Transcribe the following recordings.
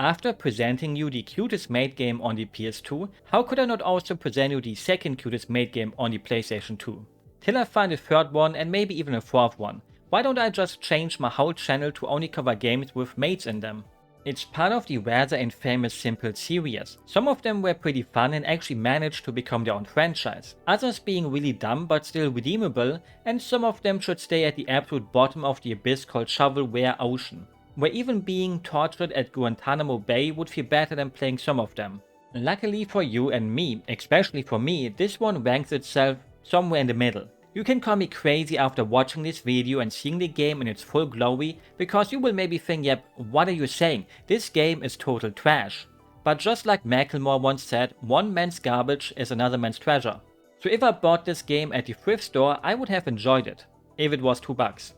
After presenting you the cutest maid game on the PS2, how could I not also present you the second cutest maid game on the PlayStation 2? Till I find a third one and maybe even a fourth one. Why don't I just change my whole channel to only cover games with maids in them? It's part of the rather infamous Simple series. Some of them were pretty fun and actually managed to become their own franchise. Others being really dumb but still redeemable, and some of them should stay at the absolute bottom of the abyss called Shovelware Ocean, where even being tortured at Guantanamo Bay would feel better than playing some of them. Luckily for you and me, especially for me, this one ranks itself somewhere in the middle. You can call me crazy after watching this video and seeing the game in its full glory, because you will maybe think, yep, what are you saying, this game is total trash. But just like Macklemore once said, one man's garbage is another man's treasure. So if I bought this game at the thrift store, I would have enjoyed it, if it was $2.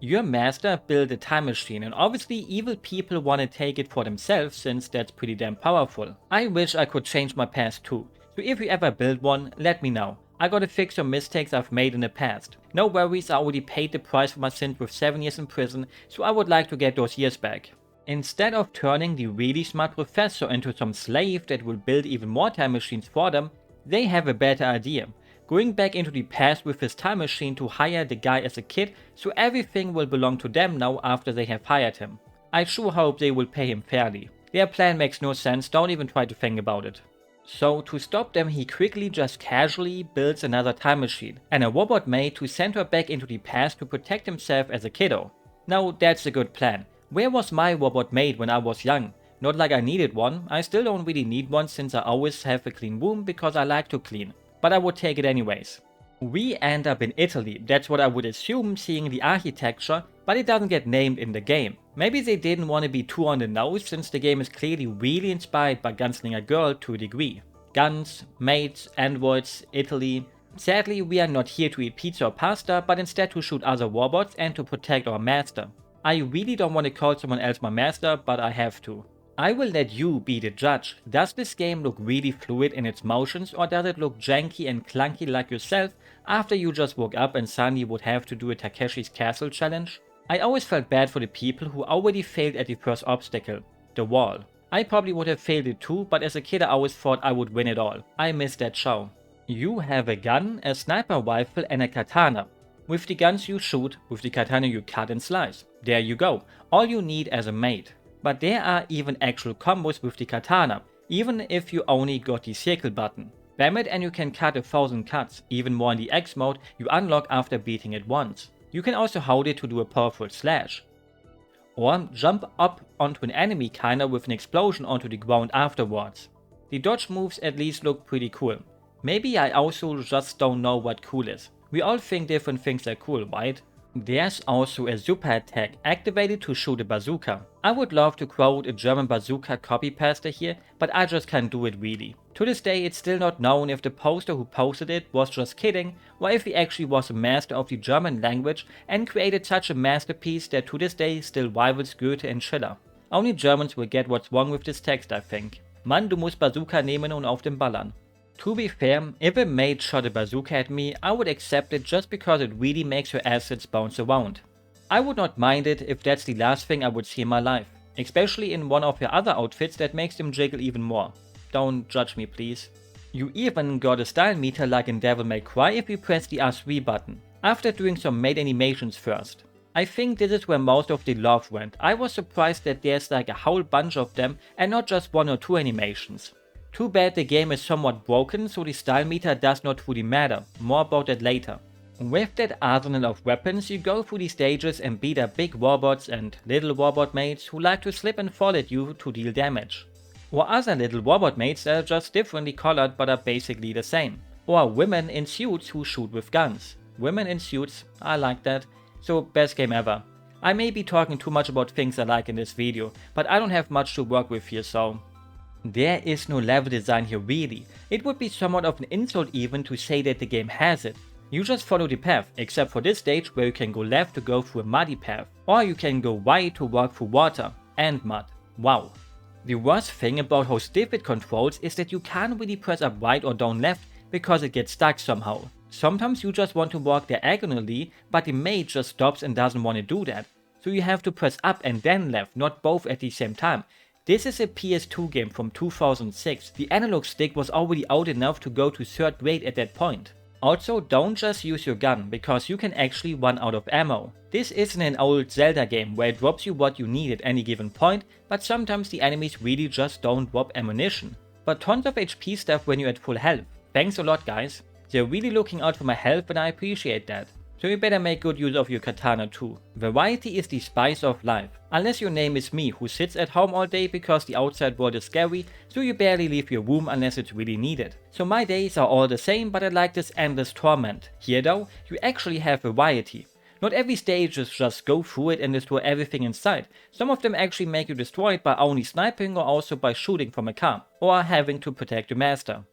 Your master built a time machine, and obviously evil people want to take it for themselves since that's pretty damn powerful. I wish I could change my past too, so if you ever build one, let me know. I gotta fix some mistakes I've made in the past. No worries, I already paid the price for my sins with 7 years in prison, so I would like to get those years back. Instead of turning the really smart professor into some slave that will build even more time machines for them, they have a better idea. Going back into the past with his time machine to hire the guy as a kid, so everything will belong to them now after they have hired him. I sure hope they will pay him fairly. Their plan makes no sense, don't even try to think about it. So to stop them, he quickly just casually builds another time machine and a robot maid to send her back into the past to protect himself as a kiddo. Now that's a good plan. Where was my robot maid when I was young? Not like I needed one, I still don't really need one since I always have a clean room because I like to clean. But I would take it anyways. We end up in Italy, that's what I would assume seeing the architecture, but it doesn't get named in the game. Maybe they didn't want to be too on the nose since the game is clearly really inspired by Gunslinger Girl to a degree. Guns, maids, androids, Italy. Sadly, we are not here to eat pizza or pasta, but instead to shoot other robots and to protect our master. I really don't want to call someone else my master, but I have to. I will let you be the judge. Does this game look really fluid in its motions, or does it look janky and clunky like yourself after you just woke up and suddenly would have to do a Takeshi's Castle challenge? I always felt bad for the people who already failed at the first obstacle, the wall. I probably would have failed it too, but as a kid I always thought I would win it all. I miss that show. You have a gun, a sniper rifle and a katana. With the guns you shoot, with the katana you cut and slice. There you go, all you need as a maid. But there are even actual combos with the katana, even if you only got the circle button. Spam it and you can cut 1000 cuts, even more in the X mode you unlock after beating it once. You can also hold it to do a powerful slash. Or jump up onto an enemy kinda with an explosion onto the ground afterwards. The dodge moves at least look pretty cool. Maybe I also just don't know what cool is. We all think different things are cool, right? There's also a super attack activated to shoot a bazooka. I would love to quote a German bazooka copy-paster here, but I just can't do it really. To this day it's still not known if the poster who posted it was just kidding, or if he actually was a master of the German language and created such a masterpiece that to this day still rivals Goethe and Schiller. Only Germans will get what's wrong with this text, I think. Mann, du musst Bazooka nehmen und auf den ballern. To be fair, if a maid shot a bazooka at me, I would accept it just because it really makes her assets bounce around. I would not mind it if that's the last thing I would see in my life, especially in one of her other outfits that makes them jiggle even more. Don't judge me please. You even got a style meter like in Devil May Cry if you press the R3 button, after doing some maid animations first. I think this is where most of the love went. I was surprised that there's like a whole bunch of them and not just 1 or 2 animations. Too bad the game is somewhat broken, so the style meter does not truly matter, more about that later. With that arsenal of weapons, you go through the stages and beat up big robots and little robot mates who like to slip and fall at you to deal damage. Or other little robot mates that are just differently colored but are basically the same. Or women in suits who shoot with guns. Women in suits, I like that. So best game ever. I may be talking too much about things I like in this video, but I don't have much to work with here, so... There is no level design here really. It would be somewhat of an insult even to say that the game has it. You just follow the path, except for this stage where you can go left to go through a muddy path, or you can go right to walk through water and mud. Wow. The worst thing about how stiff it controls is that you can't really press up right or down left because it gets stuck somehow. Sometimes you just want to walk diagonally, but the maid just stops and doesn't want to do that. So you have to press up and then left, not both at the same time. This is a PS2 game from 2006, the analog stick was already out enough to go to 3rd grade at that point. Also, don't just use your gun, because you can actually run out of ammo. This isn't an old Zelda game where it drops you what you need at any given point, but sometimes the enemies really just don't drop ammunition. But tons of HP stuff when you're at full health. Thanks a lot, guys. They're really looking out for my health and I appreciate that. So you better make good use of your katana too. Variety is the spice of life. Unless your name is me, who sits at home all day because the outside world is scary, so you barely leave your room unless it's really needed. So my days are all the same, but I like this endless torment. Here though, you actually have variety. Not every stage is just go through it and destroy everything in sight. Some of them actually make you destroy it by only sniping or also by shooting from a car, or having to protect your master.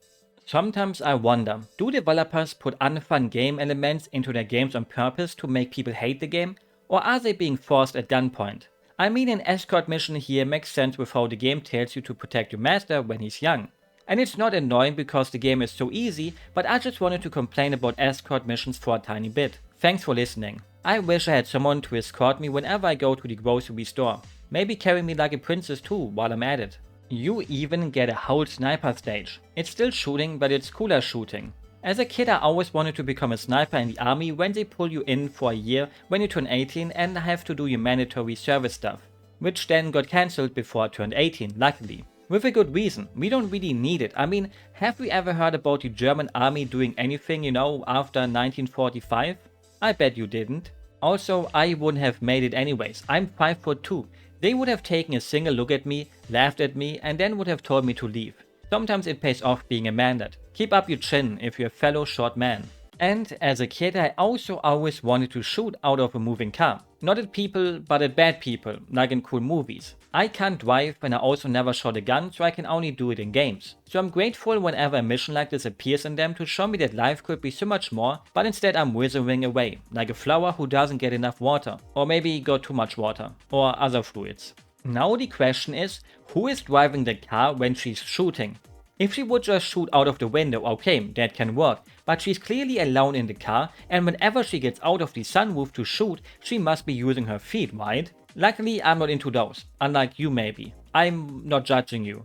Sometimes I wonder, do developers put unfun game elements into their games on purpose to make people hate the game, or are they being forced at gunpoint? I mean, an escort mission here makes sense with how the game tells you to protect your master when he's young. And it's not annoying because the game is so easy, but I just wanted to complain about escort missions for a tiny bit. Thanks for listening. I wish I had someone to escort me whenever I go to the grocery store. Maybe carry me like a princess too while I'm at it. You even get a whole sniper stage. It's still shooting, but it's cooler shooting. As a kid I always wanted to become a sniper in the army when they pull you in for a year when you turn 18 and have to do your mandatory service stuff. Which then got cancelled before I turned 18, luckily. With a good reason, we don't really need it. I mean, have we ever heard about the German army doing anything, after 1945? I bet you didn't. Also, I wouldn't have made it anyways. I'm 5'2". They would have taken a single look at me, laughed at me, and then would have told me to leave. Sometimes it pays off being a manlet. Keep up your chin if you're a fellow short man. And as a kid I also always wanted to shoot out of a moving car. Not at people, but at bad people, like in cool movies. I can't drive and I also never shot a gun, so I can only do it in games. So I'm grateful whenever a mission like this appears in them to show me that life could be so much more, but instead I'm withering away, like a flower who doesn't get enough water, or maybe got too much water, or other fluids. Now the question is, who is driving the car when she's shooting? If she would just shoot out of the window, okay, that can work, but she's clearly alone in the car, and whenever she gets out of the sunroof to shoot, she must be using her feet, right? Luckily I'm not into those, unlike you maybe. I'm not judging you.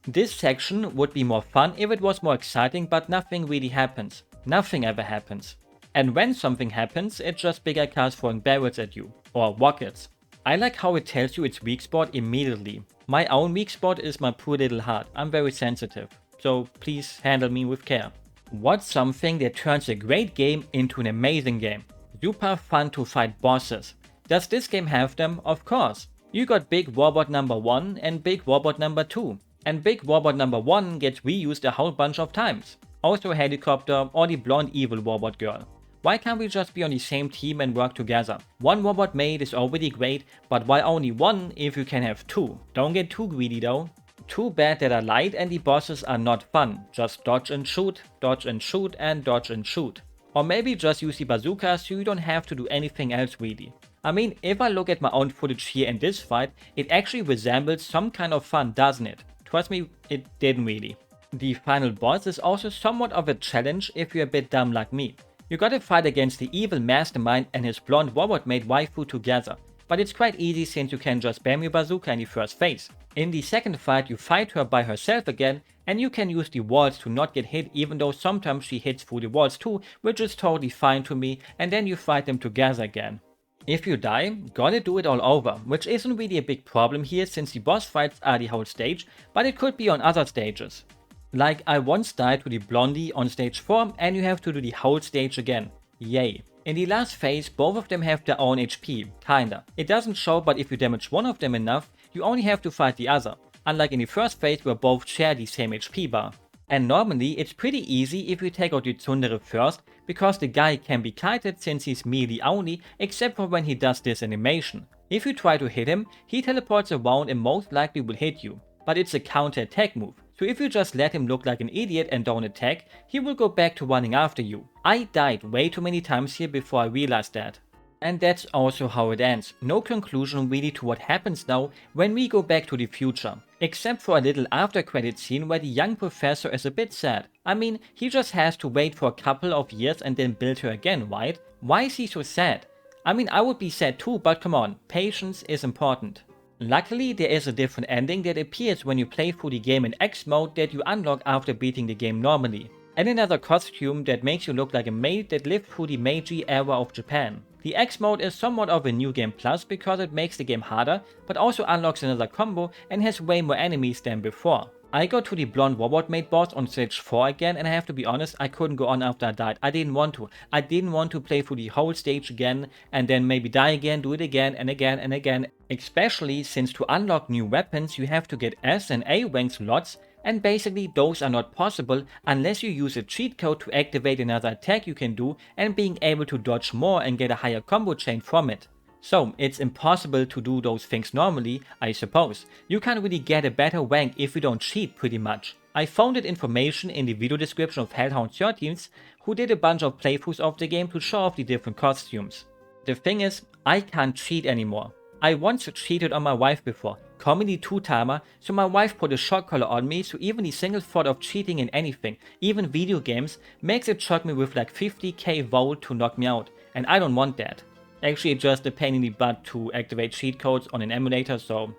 This section would be more fun if it was more exciting, but nothing really happens. Nothing ever happens. And when something happens, it's just bigger cars throwing barrels at you, or rockets. I like how it tells you its weak spot immediately. My own weak spot is my poor little heart. I'm very sensitive, so please handle me with care. What's something that turns a great game into an amazing game? Super fun to fight bosses. Does this game have them? Of course. You got Big Robot number 1 and Big Robot number 2. And Big Robot number 1 gets reused a whole bunch of times. Also Helicopter or the blonde evil robot girl. Why can't we just be on the same team and work together? One robot maid is already great, but why only one if you can have two? Don't get too greedy though. Too bad that I lied and the bosses are not fun. Just dodge and shoot, dodge and shoot and dodge and shoot. Or maybe just use the bazooka so you don't have to do anything else really. I mean, if I look at my own footage here in this fight, it actually resembles some kind of fun, doesn't it? Trust me, it didn't really. The final boss is also somewhat of a challenge if you're a bit dumb like me. You gotta fight against the evil mastermind and his blonde robot maid waifu together, but it's quite easy since you can just spam your bazooka in the first phase. In the second fight you fight her by herself again, and you can use the walls to not get hit, even though sometimes she hits through the walls too, which is totally fine to me, and then you fight them together again. If you die, gotta do it all over, which isn't really a big problem here since the boss fights are the whole stage, but it could be on other stages. Like I once died to the blondie on stage 4 and you have to do the whole stage again. Yay. In the last phase both of them have their own HP, kinda. It doesn't show, but if you damage one of them enough, you only have to fight the other. Unlike in the first phase where both share the same HP bar. And normally it's pretty easy if you take out the tsundere first, because the guy can be kited since he's melee only, except for when he does this animation. If you try to hit him, he teleports around and most likely will hit you. But it's a counter attack move. So if you just let him look like an idiot and don't attack, he will go back to running after you. I died way too many times here before I realized that. And that's also how it ends. No conclusion really to what happens now when we go back to the future. Except for a little after credit scene where the young professor is a bit sad. I mean, he just has to wait for a couple of years and then build her again, right? Why is he so sad? I mean, I would be sad too, but come on, patience is important. Luckily, there is a different ending that appears when you play through the game in X mode that you unlock after beating the game normally. And another costume that makes you look like a maid that lived through the Meiji era of Japan. The X mode is somewhat of a new game plus because it makes the game harder, but also unlocks another combo and has way more enemies than before. I got to the blonde robot maid boss on stage 4 again, and I have to be honest, I couldn't go on after I died. I didn't want to. I didn't want to play through the whole stage again and then maybe die again, do it again and again and again. Especially since to unlock new weapons you have to get S and A rank slots, and basically those are not possible unless you use a cheat code to activate another attack you can do and being able to dodge more and get a higher combo chain from it. So it's impossible to do those things normally, I suppose. You can't really get a better rank if you don't cheat pretty much. I found that information in the video description of Hellhound 13th, who did a bunch of playthroughs of the game to show off the different costumes. The thing is, I can't cheat anymore. I once cheated on my wife before, comedy 2-timer, so my wife put a shock collar on me, so even the single thought of cheating in anything, even video games, makes it shock me with like 50k volt to knock me out, and I don't want that. Actually, it's just a pain in the butt to activate cheat codes on an emulator, so...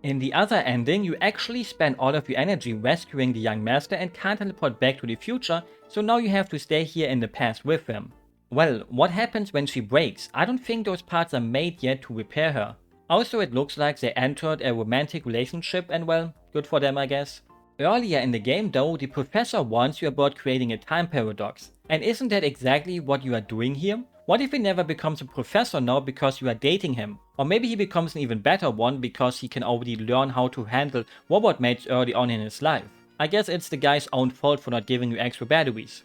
In the other ending, you actually spend all of your energy rescuing the young master and can't teleport back to the future, so now you have to stay here in the past with him. Well, what happens when she breaks? I don't think those parts are made yet to repair her. Also, it looks like they entered a romantic relationship and well, good for them I guess. Earlier in the game though, the professor warns you about creating a time paradox. And isn't that exactly what you are doing here? What if he never becomes a professor now because you are dating him? Or maybe he becomes an even better one because he can already learn how to handle robot mates early on in his life. I guess it's the guy's own fault for not giving you extra batteries.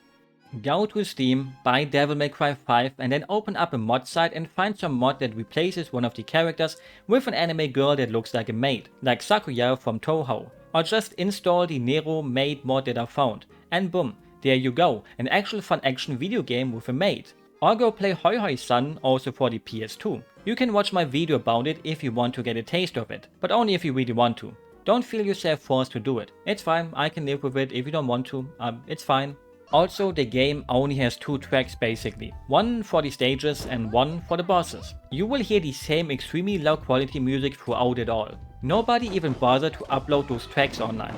Go to Steam, buy Devil May Cry 5 and then open up a mod site and find some mod that replaces one of the characters with an anime girl that looks like a maid, like Sakuya from Touhou. Or just install the Nero maid mod that I found, and boom, there you go, an actual fun action video game with a maid. Or go play Hoi Hoi Sun also for the PS2. You can watch my video about it if you want to get a taste of it, but only if you really want to. Don't feel yourself forced to do it. It's fine, I can live with it if you don't want to, it's fine. Also, the game only has 2 tracks basically, one for the stages and one for the bosses. You will hear the same extremely low quality music throughout it all. Nobody even bothered to upload those tracks online.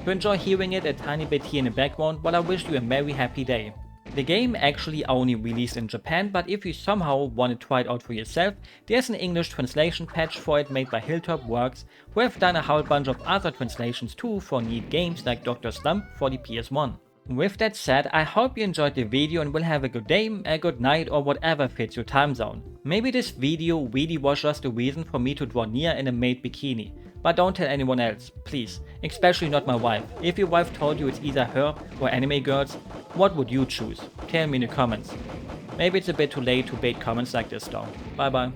To enjoy hearing it a tiny bit here in the background, but I wish you a very happy day. The game actually only released in Japan, but if you somehow want to try it out for yourself, there's an English translation patch for it made by Hilltop Works, who have done a whole bunch of other translations too for neat games like Dr. Slump for the PS1. With that said, I hope you enjoyed the video and will have a good day, a good night or whatever fits your time zone. Maybe this video really was just a reason for me to draw Nia in a maid bikini. But don't tell anyone else, please. Especially not my wife. If your wife told you it's either her or anime girls, what would you choose? Tell me in the comments. Maybe it's a bit too late to bait comments like this though. Bye bye.